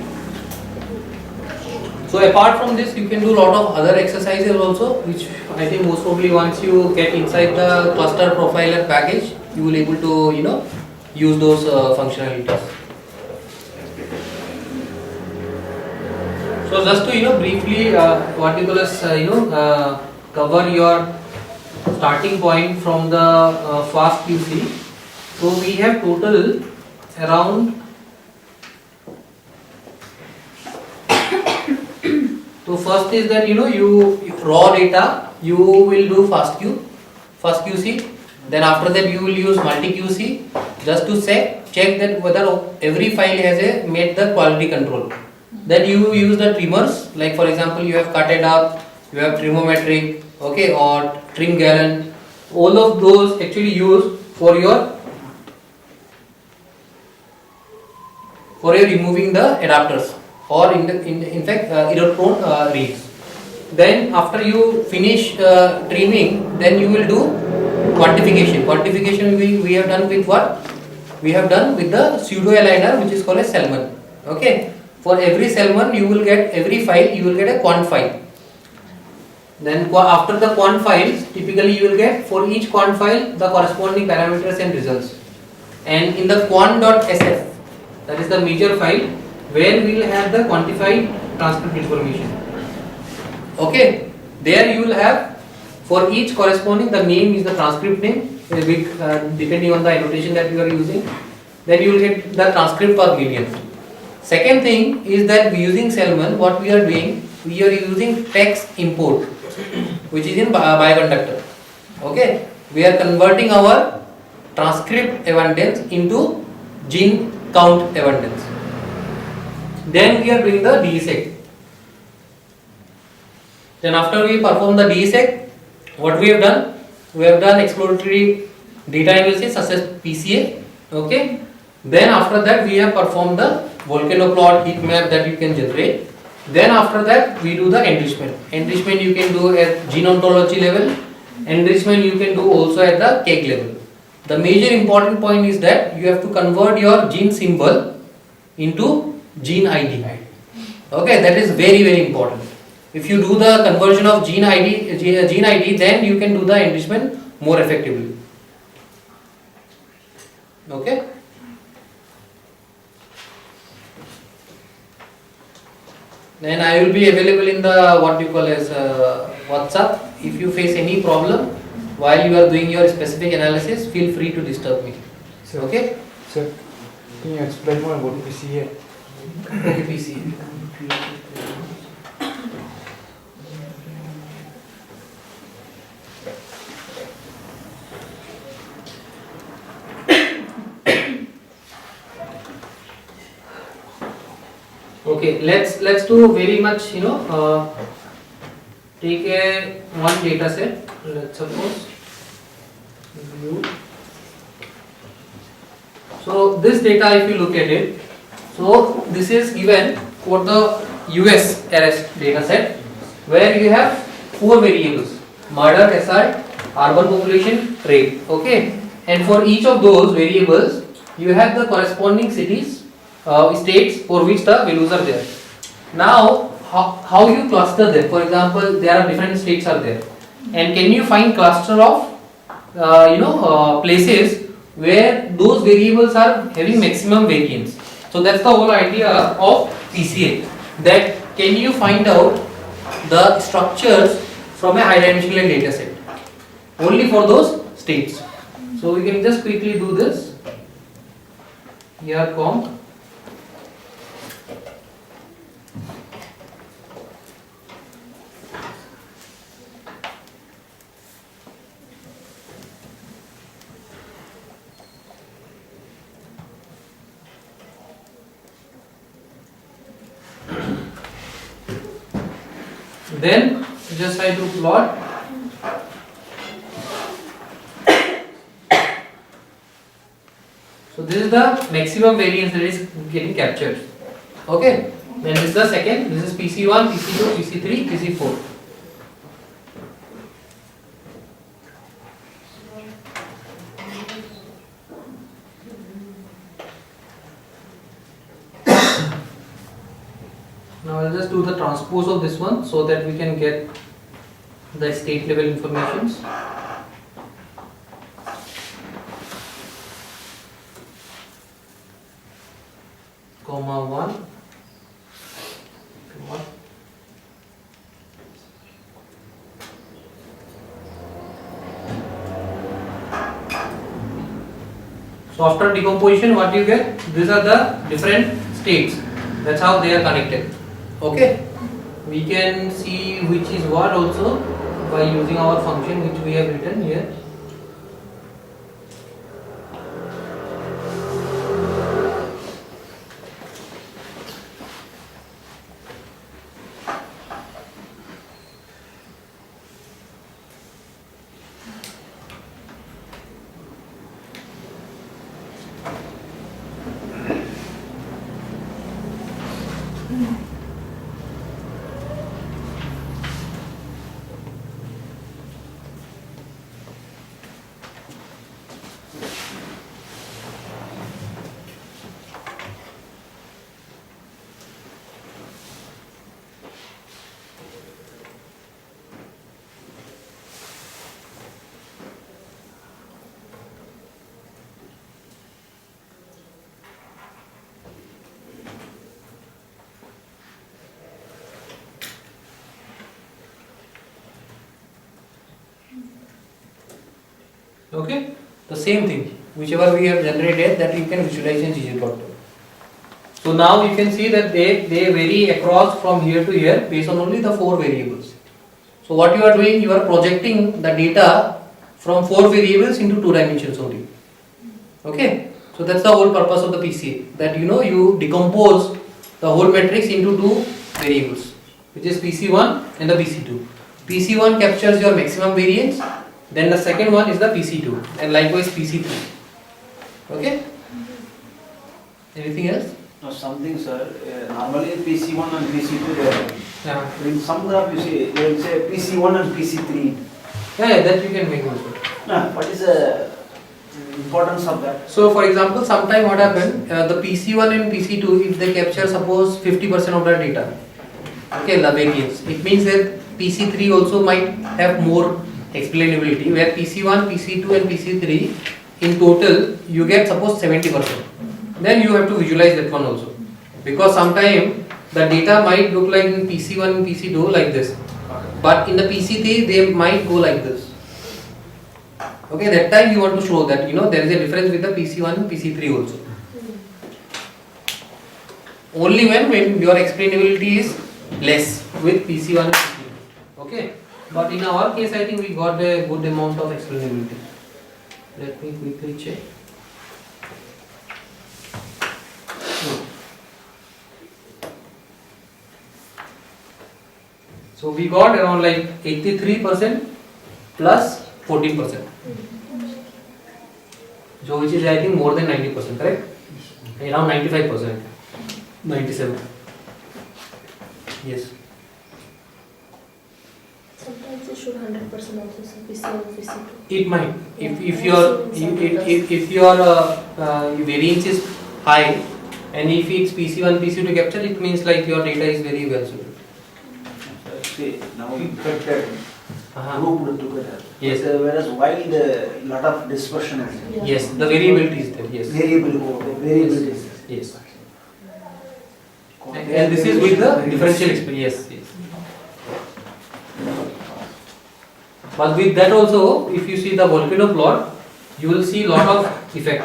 So apart from this, you can do a lot of other exercises also, which I think most probably once you get inside the cluster profiler package, you will able to use those functionalities. So just to briefly what you call as cover your starting point from the fast QC. So we have total around. So first is that you raw data you will do fast QC. Then after that you will use multi QC just to check check that whether every file has met the quality control. Then you use the trimmers, like for example you have cut it up, you have trimmometric, okay, or trim gallon. All of those actually used for your removing the adapters, or in fact error prone reads. Then after you finish trimming, then you will do quantification. Quantification we have done with what? We have done with the pseudo aligner, which is called as Selman. Okay, for every Selman you will get, every file you will get a quant file. Then after the quant files, typically you will get for each quant file the corresponding parameters and results. And in the quant.sf, that is the major file where we will have the quantified transcript information. Okay, there you will have for each corresponding, the name is the transcript name, depending on the annotation that you are using. Then you will get the transcript per million. Second thing is that using Selman, what we are doing, we are using text import, which is in bioconductor. Okay, we are converting our transcript abundance into gene count abundance. Then we are doing the DSEC. Then after we perform the DSEC, what we have done? We have done exploratory data analysis such as PCA. Okay. Then after that we have performed the volcano plot, heat map that you can generate. Then after that we do the enrichment. Enrichment you can do at gene ontology level. Enrichment you can do also at the cake level. The major important point is that you have to convert your gene symbol into gene ID. Okay, that is very, very important. If you do the conversion of gene ID, then you can do the enrichment more effectively. Okay. Then I will be available in the what you call as WhatsApp. If you face any problem while you are doing your specific analysis, feel free to disturb me. Sir, Okay. Sir, can you explain more about PCA? Okay, PC. Okay, let's do very much, take a one data set. Let's suppose view. So this data, if you look at it, so this is given for the US arrest data set, where you have 4 variables: murder, SR, urban population, rate. Okay, and for each of those variables, you have the corresponding cities, states for which the values are there. Now, how you cluster them? For example, there are different states are there, and can you find cluster of places where those variables are having maximum variance? So that's the whole idea of PCA. That can you find out the structures from a high dimensional data set only for those states. So we can just quickly do this. Here comp. Then just try to plot. So this is the maximum variance that is getting captured. Okay. Then this is the second. This is PC1, PC2, PC3, PC4. Now I'll just do the transpose of this one so that we can get the state level informations. Comma 1. So after decomposition, what you get? These are the different states. That's how they are connected. Okay. We can see which is what also by using our function which we have written here. Okay, the same thing, whichever we have generated, that you can visualize in ggplot. So now you can see that they vary across from here to here based on only the 4 variables. So what you are doing, you are projecting the data from 4 variables into 2 dimensions only. Okay, so that's the whole purpose of the PCA, that you decompose the whole matrix into 2 variables, which is PC1 and the PC2. PC1 captures your maximum variance, then the second one is the PC2, and likewise PC3. Okay, anything else? No, something, sir. Normally PC1 and PC2 they are. Yeah. In some graph you see, they will say PC1 and PC3. Yeah, that you can make also. What is the importance of that? So for example, sometime what happened, the PC1 and PC2, if they capture suppose 50% of the data, okay, the variance, it means that PC3 also might have more explainability, where PC1, PC2 and PC3 in total you get suppose 70%. Then you have to visualize that one also, because sometime the data might look like in PC1 and PC2 like this, but in the PC3 they might go like this. Okay, that time you want to show that there is a difference with the PC1 and PC3 also. Only when your explainability is less with PC1 and PC2. Okay, but in our case I think we got a good amount of explainability. Let me quickly check. So we got around like 83% plus 14%. So which is I think more than 90%, correct? Around 95%. 97. Yes. Sometimes it should 100% also, so PC1 and PC2. It might. If your variance is high, and if it's PC1, PC2 capture, it means like your data is very well suited. See, now we connected, grouped together. Yes. But, whereas while the lot of dispersion is there. Yeah. Yes, the variability is there. Yes. Variability is there. Yes. And this is with the differential experience. Yes. But with that also, if you see the volcano plot, you will see lot of effect.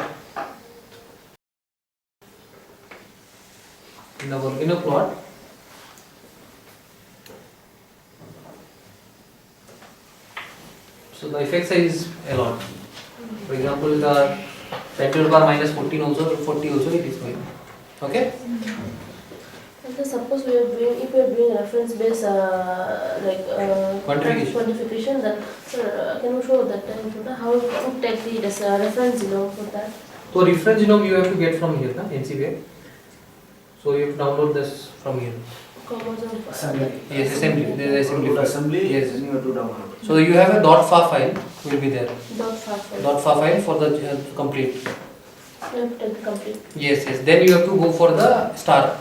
In the volcano plot, so the effect size is a lot. For example, the 10 to the power minus 14 also, 40 also it is going. Okay? And then suppose we are doing, if we are doing reference based quantification, then can you show that how to take the reference genome for that? So reference genome you have to get from here, NCBI. So you have to download this from here. Assembly. Yes, assembly. There is assembly. Assembly. Yes. Then you have to download. So you have a .far file will be there. .far .far file for the complete. You have to take the complete. Yes. Then you have to go for the star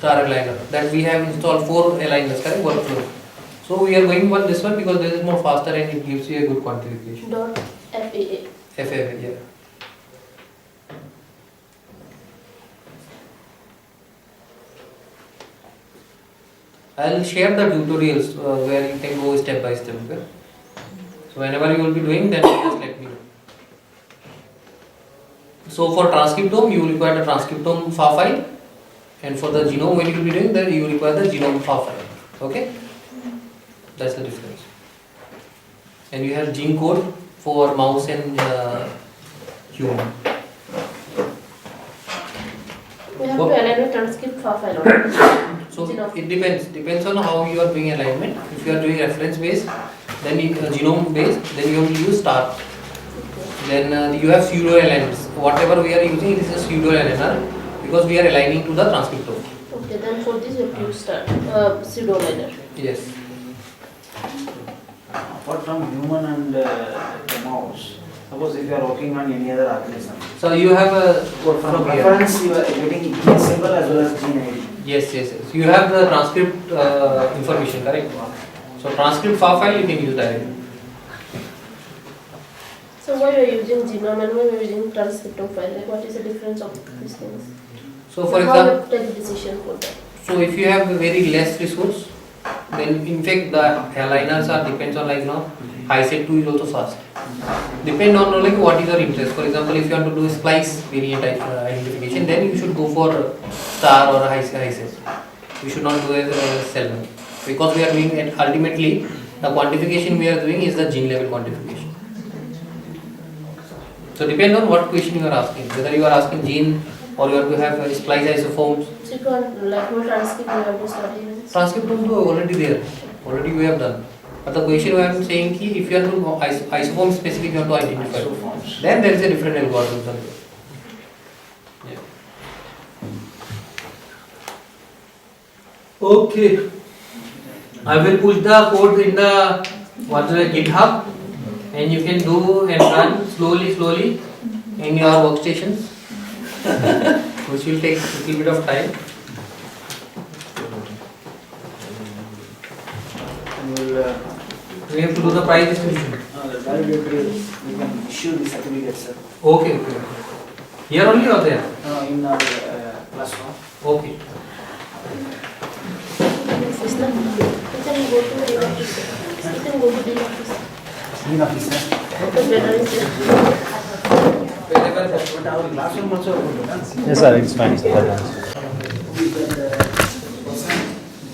aligner. That we have installed 4 aligners, correct? Workflow. So we are going for this one because this is more faster and it gives you a good quantification. .FAA. FAA, yeah. I'll share the tutorials where you can go step by step. Okay? So whenever you will be doing, then just let me know. So for transcriptome, you will require the transcriptome far file, and for the genome, when you will be doing that, you will require the genome far file. Okay? That's the difference. And you have gene code for mouse and human. We have to align with transcript far file also. So it depends on how you are doing alignment. If you are doing reference based, then genome based, then you have to use star. Then you have pseudo aligners. Whatever we are using, this is pseudo aligner because we are aligning to the transcriptome. Okay, then for this you have to use pseudo liner. Yes. Apart from human and the mouse, suppose if you are working on any other organism, So you have a from reference you are getting gene symbol as well as gene ID. Yes. You have the transcript information, correct? So transcript file you can use directly. So why you are using genome and why you are using transcriptome file? Like what is the difference of these things? So for how example, you take a decision for that? so if you have a very less resource, then in fact the aligners are depends on high set 2 is also fast. Depend on what is your interest. For example, if you want to do splice variant identification, then you should go for star or high set. You should not do a cell one, because we are doing it ultimately the quantification we are doing is the gene level quantification. So depend on what question you are asking, whether you are asking gene or you have to have splice isoforms. So you can't no transcript you have to study. Transcriptome is already there, already we have done. But the question I am saying ki if you have to isoform specific you have to identify, then there is a different algorithm. Yeah. Okay, I will push the code in the GitHub, and you can do and run slowly in your workstations, which will take a little bit of time. We have to do the prize distribution. We can issue the certificate, sir. Okay. Here only or there? In our classroom. Okay. You can go to the office. You can go to the office. Dean officer. Because better is But our classroom also good, huh? Yes, sir, it's fine, sir.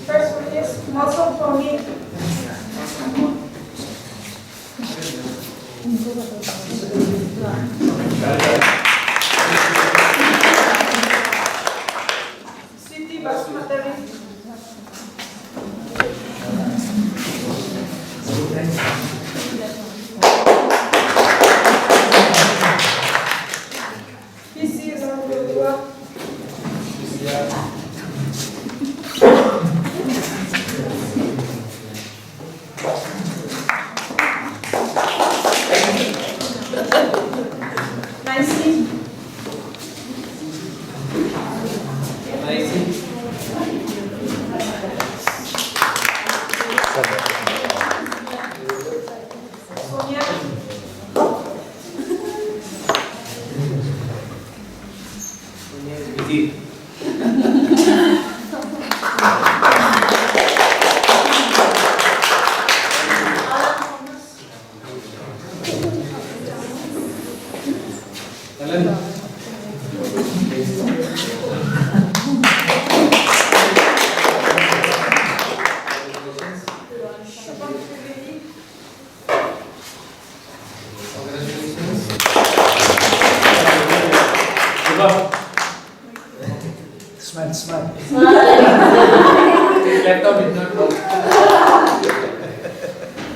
First one is muscle toning. City basmati. PC is on the left. Nicely. Sonia. Smile. Laptop did not work.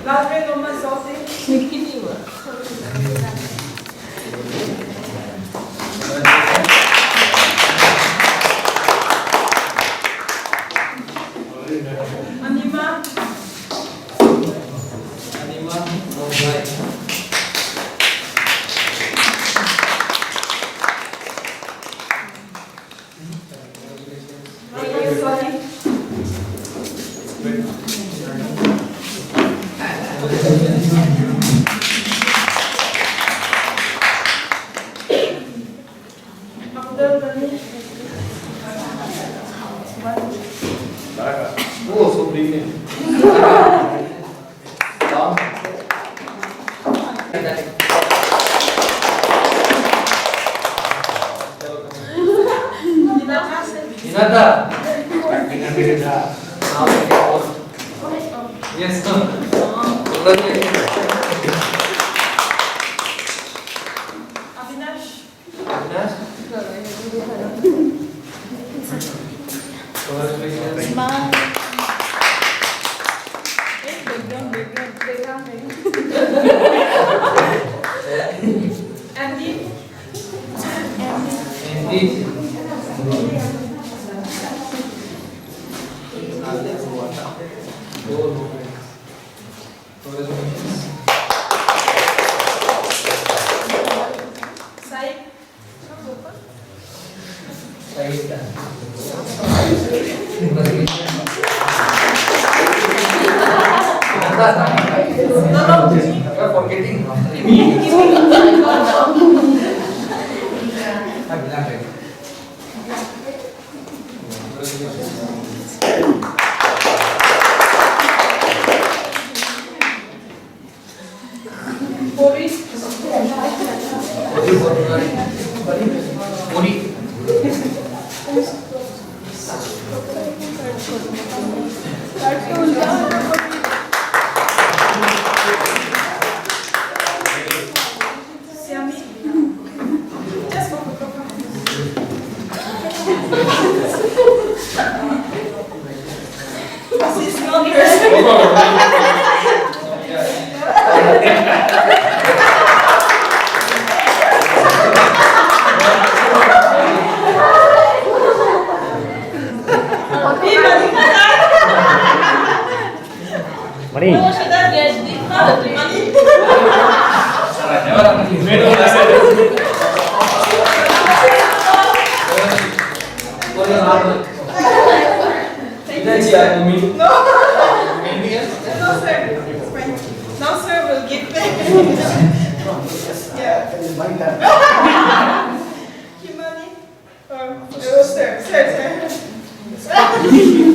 Lavez nos mains santé. Anima. Sorry. Abdul Ghani. Oh, so brilliant. Inata. Yes, sir. Congratulations. Avinash. Avinash? Congratulations. Andy. Andy. Side. Mari. Why should I get the money? No, sir. It's fine. Now, sir, will give back. Yeah. Give money. Oh, sir, sir, sir.